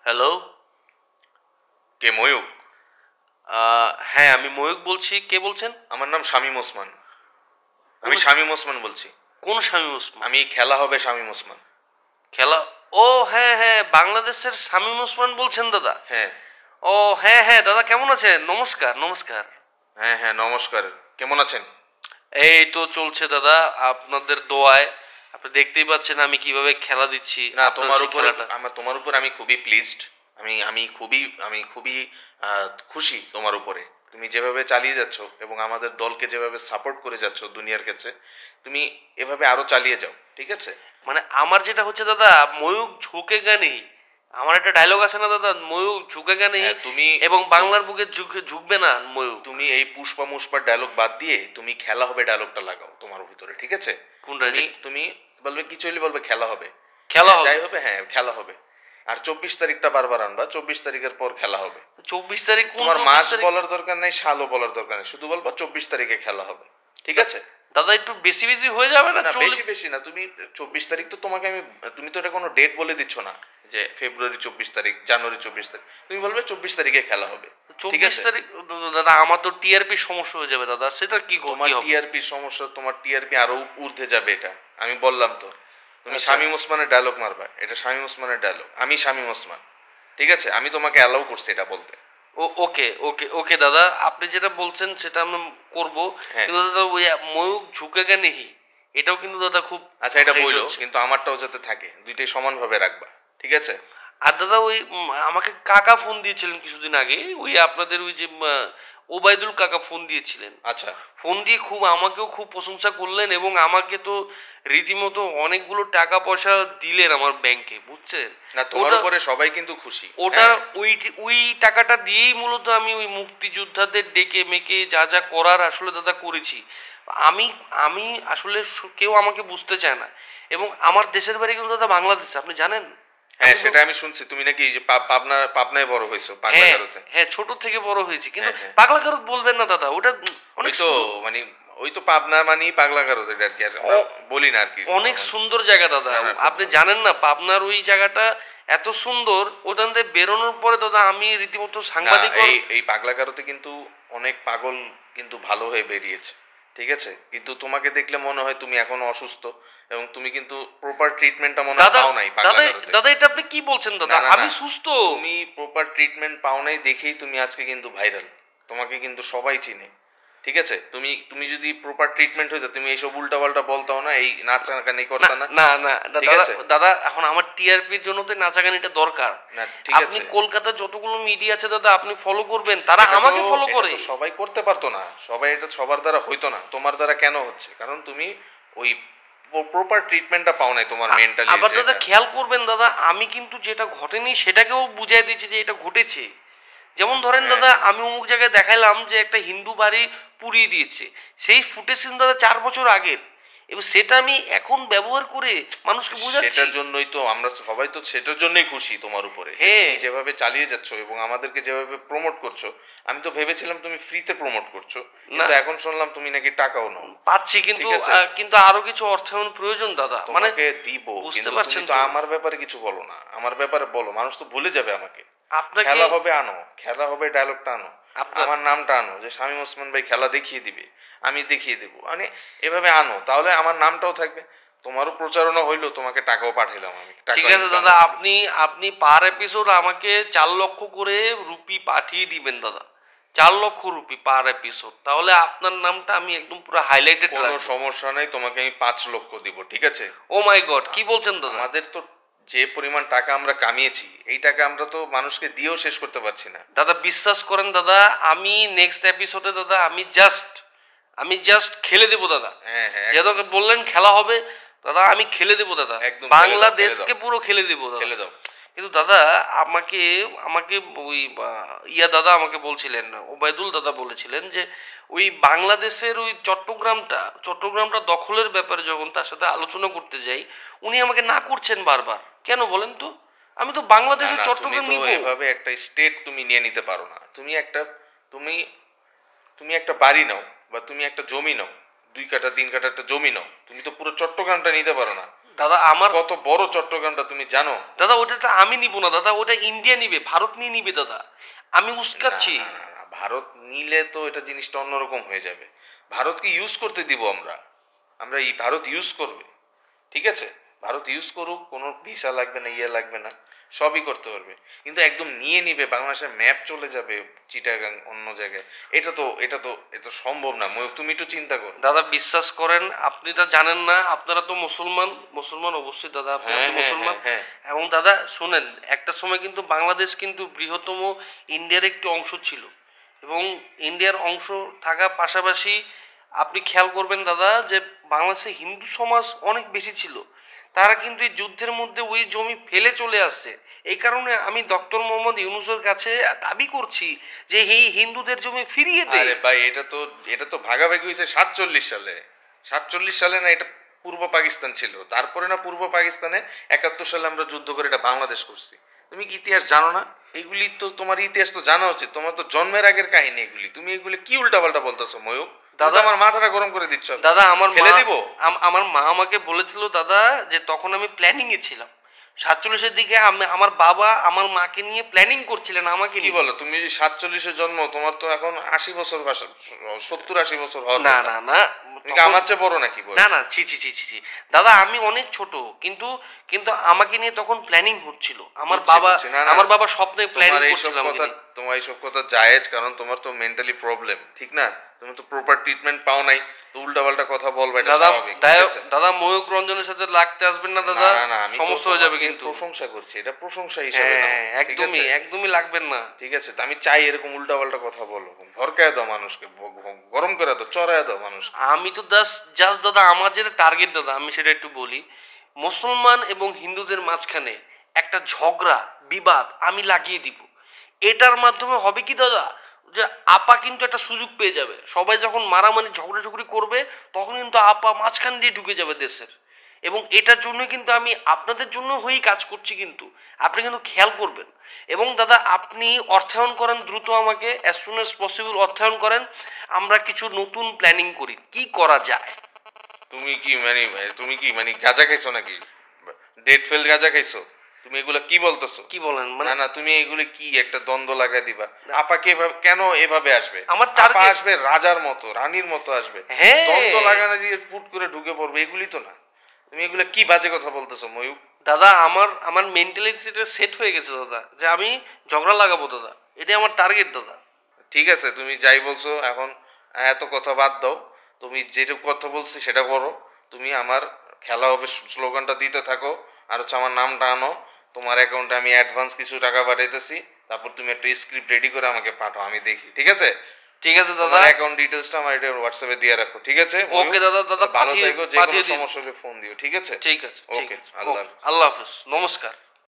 Hello. কে ময়ূক? হ্যাঁ, আমি ময়ূক বলছি। কে বলছেন? আমার নাম শামীম ওসমান। আমি কোন শামীম ওসমান বলছি। কোন শামীম ওসমান? আমি খেলা হবে শামীম ওসমান। খেলা? ও হ্যাঁ হ্যাঁ, বাংলাদেশের শামীম ওসমান বলছেন দাদা? হ্যাঁ ও হ্যাঁ হ্যাঁ দাদা, কেমন আছেন? নমস্কার নমস্কার। হ্যাঁ হ্যাঁ, নমস্কার। কেমন আছেন? এই তো চলছে দাদা, আপনাদের দোয়ায়। আপনি দেখতেই পাচ্ছেন আমি কিভাবে খেলা দিচ্ছি না, আপনার সেই খেলাটা। তোমার উপর আমি খুবই প্লিজড। আমি খুবই খুশি তোমার উপরে। তুমি যেভাবে চালিয়ে যাচ্ছ এবং আমাদের দলকে যেভাবে সাপোর্ট করে যাচ্ছ দুনিয়ার কাছে, তুমি এভাবে আরো চালিয়ে যাও, ঠিক আছে? মানে আমার যেটা হচ্ছে দাদা, ময়ূক ঝুঁকেগা নেই। আমার একটা ডায়লগ আছে না দাদা, ময়ূক ঝুঁকেগা নেই। হ্যাঁ, এবং বাংলার বুকে ঝুঁকবে না ময়ূক। তুমি এই পুষ্পা মুষ্পার ডায়লগ বাদ দিয়ে তুমি খেলা হবে ডায়লগটা লাগাও তোমার ভিতরে, ঠিক আছে? কোনটা? তুমি বলবে কিছু হলে বলবে খেলা হবে। খেলা হ্যাঁ, হবে? যাই হবে, হ্যাঁ খেলা হবে। আর 24 তারিখটা বারবার আনবা, 24 তারিখের পর খেলা হবে। 24 তারিখ? কোন তোমার 24 মাস তারিখ? বলার দরকার নেই, সালও বলার দরকার নেই, শুধু বলবা 24 তারিখে খেলা হবে, ঠিক আছে? দাদা একটু বেশি বেশি হয়ে যাবে না? না, বেশি বেশি না। তুমি 24 তারিখ তো তোমাকে আমি, তুমি তো এটা কোনো ডেট বলে দিচ্ছ না যে ফেব্রুয়ারি 24 তারিখ, জানুয়ারি 24 তারিখ। তুমি বলবে 24 তারিখে খেলা হবে, ঠিক 24 আছে? তারিখ? দাদা আমার তো টিআরপি সমস্যা হয়ে যাবে দাদা, সেটা কি তোমার কি হবে? টিআরপি সমস্যা, তোমার টিআরপি আরো ঊর্ধ্বে যাবে, এটা আমি বললাম তো। তুমি আচ্ছা। শামীম ওসমানের ডায়লগ মারবা, এটা শামীম ওসমানের ডায়লগ। আমি শামীম ওসমান, ঠিক আছে? আমি তোমাকে অ্যালাউ করছি এটা বলতে। ওকে ওকে ওকে দাদা, আপনি যেটা বলছেন সেটা আমরা করব। হ্যাঁ, কিন্তু দাদা ওই ময়ূক ঝুঁকেগা নেহি, এটাও কিন্তু দাদা খুব আচ্ছা, এটা হাইট বইলো, হচ্ছে। কিন্তু আমারটাও যাতে থাকে, দুইটাই সমানভাবে রাখবা, ঠিক আছে? আর দাদা ওই আমাকে কাকা ফোন দিয়েছিলেন কিছুদিন আগে, ওই আপনাদের ওই যে ওবায়দুল কাকা ফোন দিয়েছিলেন। আচ্ছা। ফোন দিয়ে আমাকেও খুব প্রশংসা করলেন এবং আমাকে তো রীতিমতো অনেকগুলো টাকা পয়সা দিলেন আমার ব্যাংকে, বুঝছেন? না, তোমার ওটা উপরে সবাই কিন্তু খুশি। ওটা হ্যাঁ, ওই ওই টাকাটা দিয়েই মূলত আমি ওই মুক্তিযোদ্ধাদের ডেকে মেকে যা যা করার আসলে দাদা করেছি। আমি আমি আসলে কেউ আমাকে বুঝতে চায় না। এবং আমার দেশের বাড়ি কিন্তু দাদা বাংলাদেশে, আপনি জানেন? হ্যাঁ, সেটা আমি শুনছি। তুমি নাকি যে পাবনায় বড় হয়েছো, পাগলা হ্যাঁ গারোতে। হ্যাঁ, ছোট থেকে বড় হয়েছি, কিন্তু হ্যাঁ হ্যাঁ, পাগলা কারুত বলবেন না দাদা, ওটা ওই অনেক তো, মানে ওই তো পাবনা মানেই পাগলা গারোতে, এটা আর কি, আর আমরা বলি না আর কি। অনেক সুন্দর জায়গা দাদা। না, না, খুব আপনি ভালো। জানেন না পাবনার ওই জায়গাটা এত সুন্দর, ওখান থেকে বেরোনোর পরে দাদা আমি রীতিমতো না, সাংবাদিক। এই পাগলা গারোতে কিন্তু অনেক পাগল কিন্তু ভালো হয়ে বেরিয়েছে, ঠিক আছে? কিন্তু তোমাকে দেখলে মনে হয় তুমি এখনো অসুস্থ, এবং তুমি কিন্তু প্রপার ট্রিটমেন্টটা মনে হয় দাদা পাও নাই পাগলা দাদা গারোতে। দাদা এটা আপনি কি বলছেন দাদা? না না আমি না, সুস্থ। তুমি প্রপার ট্রিটমেন্ট পাও নাই দেখেই তুমি আজকে কিন্তু ভাইরাল। তোমাকে কিন্তু সবাই চিনে, ঠিক আছে? তুমি তুমি যদি প্রপার ট্রিটমেন্ট হইতো, তুমি এইসব উল্টাপাল্টা বলতাও না, এই নাচানাকানি না করতা না, না না ঠিক দাদা আছে? দাদা, এখন আমার টিআরপির জন্য তো নাচাগানিটা দরকার। না, ঠিক আপনি আছে। কলকাতার যতগুলো মিডিয়া আছে দাদা, আপনি ফলো করবেন, তারা আমাকে ফলো এটা করে। তো সবাই করতে পারতো না, সবাই এটা সবার দ্বারা হইতো না। তোমার দ্বারা কেন হচ্ছে? কারণ তুমি ওই প্রপার ট্রিটমেন্টটা পাও নাই, তোমার মেন্টালি আবার দাদা যেটা। খেয়াল করবেন দাদা, আমি কিন্তু যেটা ঘটেনি সেটাকেও বুঝিয়ে দিচ্ছি যে এটা ঘটেছে। যেমন ধরেন হ্যাঁ দাদা, হ্যাঁ, আমি অমুক জায়গায় দেখাইলাম যে একটা হিন্দু বাড়ি পুড়িয়ে দিয়েছে। সেই ফুটেজ কিন্তু দাদা 4 বছর আগের, এবং সেটা আমি এখন ব্যবহার করে মানুষকে বোঝাচ্ছি। সেটার জন্যই তো আমরা সবাই তো সেটার জন্যই খুশি তোমার উপরে, যে হ্যাঁ। তুমি যেভাবে চালিয়ে যাচ্ছ এবং আমাদেরকে যেভাবে প্রমোট করছো। আমি তো ভেবেছিলাম তুমি ফ্রিতে প্রমোট করছো, কিন্তু এখন শুনলাম তুমি নাকি টাকাও নাও। পাচ্ছি, কিন্তু ঠিক আছে, কিন্তু আরো কিছু অর্থায়ন প্রয়োজন দাদা, মানে তোমাকে দিব, বুঝতে কিন্তু পারছেন তুমি তো তো? আমার ব্যাপারে কিছু বলো না। আমার ব্যাপারে বলো, মানুষ তো ভুলে যাবে আমাকে। আপনাকে খেলা হবে আনো, খেলা হবে ডায়লগটা আনো, আপনার আমার নামটা আনো, যে শামীম ওসমান ভাই খেলা দেখিয়ে দিবে, আমি দেখিয়ে দেবো, মানে এভাবে আনো, তাহলে আমার নামটাও থাকবে, তোমারও প্রচারণা হইলো, তোমাকে টাকাও পাঠাইলাম আমি, টাকা ঠিক আছে ইনকাম দাদা, হলো। আপনি আপনি পার এপিসোড আমাকে 4 লক্ষ করে রুপি পাঠিয়ে দিবেন দাদা। 4 লক্ষ রুপি পার এপিসোড, তাহলে আপনার নামটা আমি একদম পুরো হাইলাইটেড কোনো রাখবো। সমস্যা নাই, তোমাকে আমি 5 লক্ষ দিব, ঠিক আছে? ও মাই গড, কি বলছেন দাদা? আমাদের তো যে পরিমাণ টাকা আমরা কামিয়েছি, এই টাকা আমরা তো মানুষকে দিয়েও শেষ করতে পারছি না। দাদা বিশ্বাস করেন দাদা, আমি নেক্সট এপিসোডে দাদা আমি জাস্ট খেলে দেবো দাদা। হ্যাঁ হ্যাঁ, যেহেতু বললেন খেলা হবে, দাদা আমি খেলে দেবো দাদা, একদম বাংলাদেশকে পুরো খেলে দেবো দাদা। খেলে দাও। কিন্তু দাদা আমাকে আমাকে ওই দাদা আমাকে বলছিলেন, ওবায়দুল দাদা বলেছিলেন যে ওই বাংলাদেশের ওই চট্টগ্রামটা দখলের ব্যাপারে যখন তার সাথে আলোচনা করতে যাই, উনি আমাকে না করছেন বারবার। কেন বলেন তো? আমি তো না বাংলাদেশের না, তুমি চট্টগ্রাম তো নিব। এভাবে একটা স্টেট তুমি নিয়ে নিতে পারো না। তুমি তুমি একটা বাড়ি নাও, বা তুমি একটা জমি নাও, 2 কাঠা 3 কাঠা একটা জমি নাও, তুমি তো পুরো চট্টগ্রামটা নিতে পারো না। দাদা আমার কত বড় চট্টগ্রামটা তুমি জানো? দাদা ওটা তো আমি নিব না দাদা, ওটা ইন্ডিয়া নিবে, ভারত নিয়ে নিবে দাদা, আমি না উস্কাচ্ছি। না না না, ভারত নিলে তো এটা জিনিসটা অন্যরকম হয়ে যাবে। ভারতকে ইউজ করতে দিব আমরা, আমরা এই ভারত ইউজ করবে, ঠিক আছে? ভারত ইউজ করুক, কোনো ভিসা লাগবে না, ইয়ে লাগবে না, সবই করতে পারবে। কিন্তু একদম নিয়ে নিবে, বাংলাদেশের ম্যাপ চলে যাবে চিটাগাং অন্য জায়গায়, এটা তো সম্ভব না ময়ূক, তুমি একটু চিন্তা করো। দাদা বিশ্বাস করেন, আপনি তো জানেন না, আপনারা তো মুসলমান, মুসলমান অবশ্যই দাদা, আপনারা হ্যাঁ তো হ্যাঁ মুসলমান। হ্যাঁ হ্যাঁ। এবং দাদা শুনেন, একটা সময় কিন্তু বাংলাদেশ কিন্তু বৃহত্তম ইন্ডিয়ার একটি অংশ ছিল, এবং ইন্ডিয়ার অংশ থাকার পাশাপাশি আপনি খেয়াল করবেন দাদা যে বাংলাদেশে হিন্দু সমাজ অনেক বেশি ছিল, তারা কিন্তু এই যুদ্ধের মধ্যে ওই জমি ফেলে চলে আসছে। এই কারণে আমি ডক্টর মোহাম্মদ ইউনূসের কাছে দাবি করছি যে এই হিন্দুদের জমি ফিরিয়ে দেয়। আরে ভাই, এটা তো ভাগাভাগি হয়েছে 47 সালে। 47 সালে না, এটা পূর্ব পাকিস্তান ছিল, তারপরে না পূর্ব পাকিস্তানে 71 সালে আমরা যুদ্ধ করে এটা বাংলাদেশ করছি। তুমি কি ইতিহাস জানো না? এগুলি তো তোমার ইতিহাস তো জানা উচিত, তোমার তো জন্মের আগের কাহিনী এগুলি, তুমি এগুলি কি উল্টাপাল্টা বলতেছো ময়ূক? দাদা আমার মাথাটা গরম করে দিচ্ছ। দাদা আমার ফেলে মা দিব? আমার মা আমাকে বলেছিল দাদা যে তখন আমি প্ল্যানিং এ ছিলাম 47-এর দিকে, আমার বাবা আমার মাকে নিয়ে প্ল্যানিং করছিলেন আমাকে কি নিয়ে। বলো, তুমি 47-এ জন্ম, তোমার তো এখন 80 বছর 70-80 বছর হওয়ার না কথা। না না, তুমি কি আমার চেয়ে বড় নাকি বয়স? না না, ছি ছি ছি ছি ছি। দাদা আমি অনেক ছোট, কিন্তু কিন্তু আমাকে নিয়ে তখন প্ল্যানিং হচ্ছিল, আমার বুঝছি, বাবা বুঝছি। না, না, আমার বাবা স্বপ্নে প্ল্যানিং তোমার এইসব করছিল আমাকে কথা, নিয়ে। তোমার এইসব কথা জায়েজ, কারণ তোমার তো মেন্টালি প্রবলেম, ঠিক না? তুমি তো প্রপার ট্রিটমেন্ট পাও নাই, তো উল্টাপাল্টা কথা বলবা, এটা দাদা স্বাভাবিক, ঠিক আছে? দাদা ময়ূক রঞ্জনের সাথে লাগতে আসবেন না দাদা, না না না, আমি তো সমস্যা হয়ে যাবে তোমাকে কিন্তু। প্রশংসা করছি, এটা প্রশংসা হিসেবে নাও, হ্যাঁ ঠিক একদমই আছে? একদমই লাগবেন না। ঠিক আছে, তো আমি চাই এরকম উল্টাপাল্টা কথা বলো, ভরকায় দাও মানুষকে, গরম করে দাও, চড়ায় দাও মানুষকে। আমি তো জাস্ট দাদা আমার যেটা টার্গেট দাদা আমি সেটা একটু বলি, মুসলমান এবং হিন্দুদের মাঝখানে একটা ঝগড়া বিবাদ আমি লাগিয়ে দিব। এটার মাধ্যমে হবে কি দাদা, যে আপা কিন্তু একটা সুযোগ পেয়ে যাবে, সবাই যখন মারামারি ঝগড়াঝগড়ি করবে তখন কিন্তু আপা মাঝখান দিয়ে ঢুকে যাবে দেশের। এবং এটার জন্য কিন্তু আমি আপনাদের জন্য হয়েই কাজ করছি, কিন্তু আপনি কিন্তু খেয়াল করবেন। এবং দাদা আপনি অর্থায়ন করেন দ্রুত, আমাকে অ্যাজ সুন অ্যাজ পসিবল অর্থায়ন করেন, আমরা কিছু নতুন প্ল্যানিং করি কি করা যায়। তুমি কি মানে গাঁজা খাইছো নাকি? ডেট ফেল গাঁজা খাইছো? তুমি এগুলা কি বলতেছো? কি বলেন মানে? না না, তুমি এগুলি কি একটা দ্বন্দ্ব লাগাই দিবা? আপাকে এভাবে কেন এভাবে আসবে? আমার আপা টার্গেট আসবে রাজার মতো, রানীর মতো আসবে, হ্যাঁ দ্বন্দ্ব লাগানো দিয়ে ফুট করে ঢুকে পড়বে, এগুলি তো না। তুমি এগুলা কি বাজে কথা বলতেছো ময়ূক? দাদা আমার আমার মেন্টালিটিটা সেট হয়ে গেছে দাদা, যে আমি ঝগড়া লাগাবো দাদা, এটাই আমার টার্গেট দাদা। ঠিক আছে, তুমি যাই বলছো এখন, এত কথা বাদ দাও, তুমি যেটুকু কথা বলছি সেটা করো। তুমি আমার খেলা হবে স্লোগানটা দিতে থাকো, আর হচ্ছে আমার নামটা আনো, তোমার অ্যাকাউন্টে আমি অ্যাডভান্স কিছু টাকা পাঠাইতেছি, তারপর তুমি একটা স্ক্রিপ্ট রেডি করে আমাকে পাঠাও, আমি দেখি, ঠিক আছে? ঠিক আছে দাদা, তোমার অ্যাকাউন্ট ডিটেইলসটা আমার এটা হোয়াটসঅ্যাপে দিয়ে রাখো, ঠিক আছে? ওকে দাদা, দাদা ভালো থেকো, যে কোনো পাঠিয়ে দিন। সমস্যা হলে ফোন দিও, ঠিক আছে? ঠিক আছে, ঠিক ওকে, আছে, আল্লাহ আল্লাহ হাফেজ, নমস্কার।